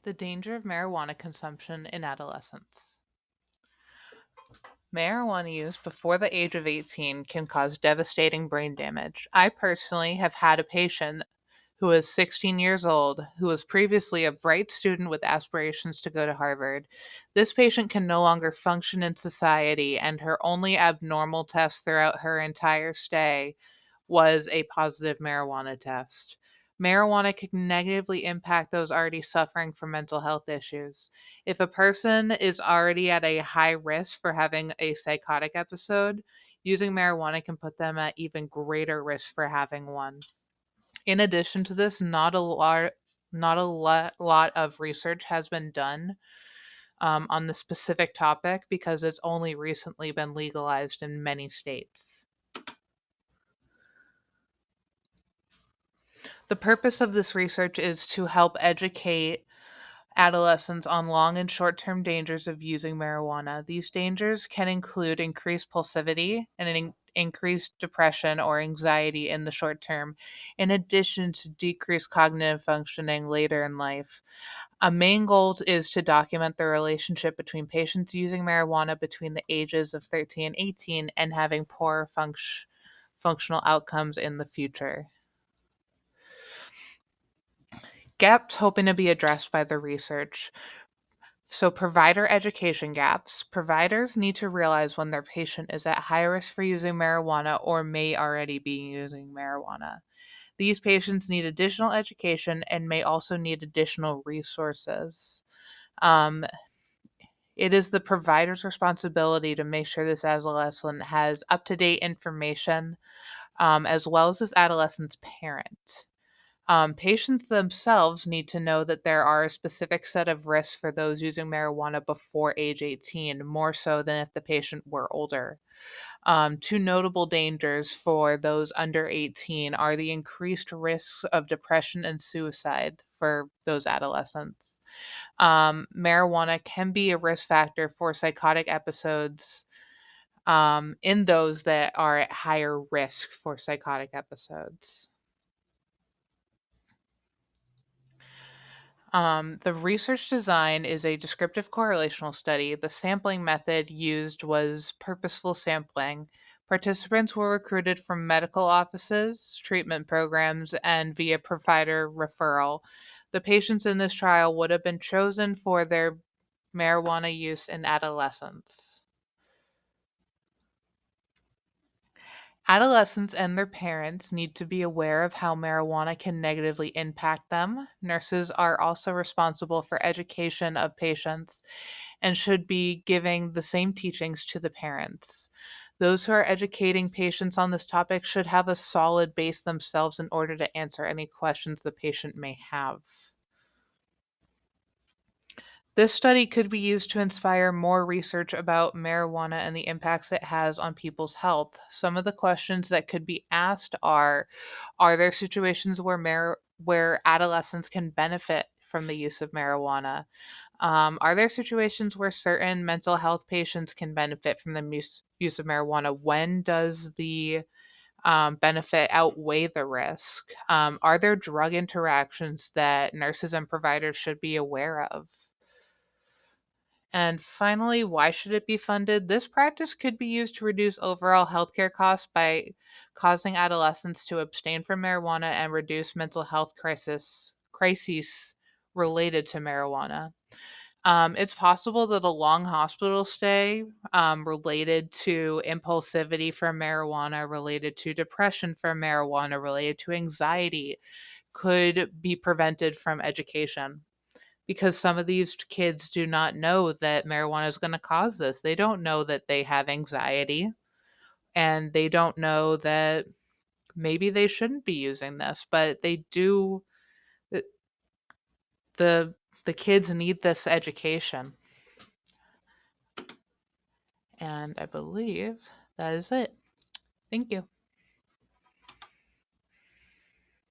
The danger of marijuana consumption in adolescence. Marijuana use before the age of 18 can cause devastating brain damage. I personally have had a patient who is 16 years old, who was previously a bright student with aspirations to go to Harvard. This patient can no longer function in society, and her only abnormal test throughout her entire stay was a positive marijuana test. Marijuana can negatively impact those already suffering from mental health issues. If a person is already at a high risk for having a psychotic episode, using marijuana can put them at even greater risk for having one. In addition to this, not a lot of research has been done on the specific topic because it's only recently been legalized in many states. The purpose of this research is to help educate adolescents on long and short term dangers of using marijuana. These dangers can include increased impulsivity and increased depression or anxiety in the short term, in addition to decreased cognitive functioning later in life. A main goal is to document the relationship between patients using marijuana between the ages of 13 and 18 and having poor functional outcomes in the future. Gaps hoping to be addressed by the research. So, provider education gaps. Providers need to realize when their patient is at high risk for using marijuana or may already be using marijuana. These patients need additional education and may also need additional resources. Um, it is the provider's responsibility to make sure this adolescent has up to date information, as well as this adolescent's parent. Patients themselves need to know that there are a specific set of risks for those using marijuana before age 18, more so than if the patient were older. Two notable dangers for those under 18 are the increased risks of depression and suicide for those adolescents. Marijuana can be a risk factor for psychotic episodes in those that are at higher risk for psychotic episodes. The research design is a descriptive correlational study. The sampling method used was purposeful sampling. Participants were recruited from medical offices, treatment programs, and via provider referral. The patients in this trial would have been chosen for their marijuana use in adolescence. Adolescents and their parents need to be aware of how marijuana can negatively impact them. Nurses are also responsible for education of patients and should be giving the same teachings to the parents. Those who are educating patients on this topic should have a solid base themselves in order to answer any questions the patient may have. This study could be used to inspire more research about marijuana and the impacts it has on people's health. Some of the questions that could be asked are there situations where adolescents can benefit from the use of marijuana? Are there situations where certain mental health patients can benefit from the use of marijuana? When does the benefit outweigh the risk? Are there drug interactions that nurses and providers should be aware of? And finally, why should it be funded? This practice could be used to reduce overall healthcare costs by causing adolescents to abstain from marijuana and reduce mental health crises related to marijuana. It's possible that a long hospital stay related to impulsivity from marijuana, related to depression from marijuana, related to anxiety could be prevented from education because some of these kids do not know that marijuana is going to cause this. They don't know that they have anxiety and they don't know that maybe they shouldn't be using this, but they do. The the kids need this education. And I believe that is it. Thank you.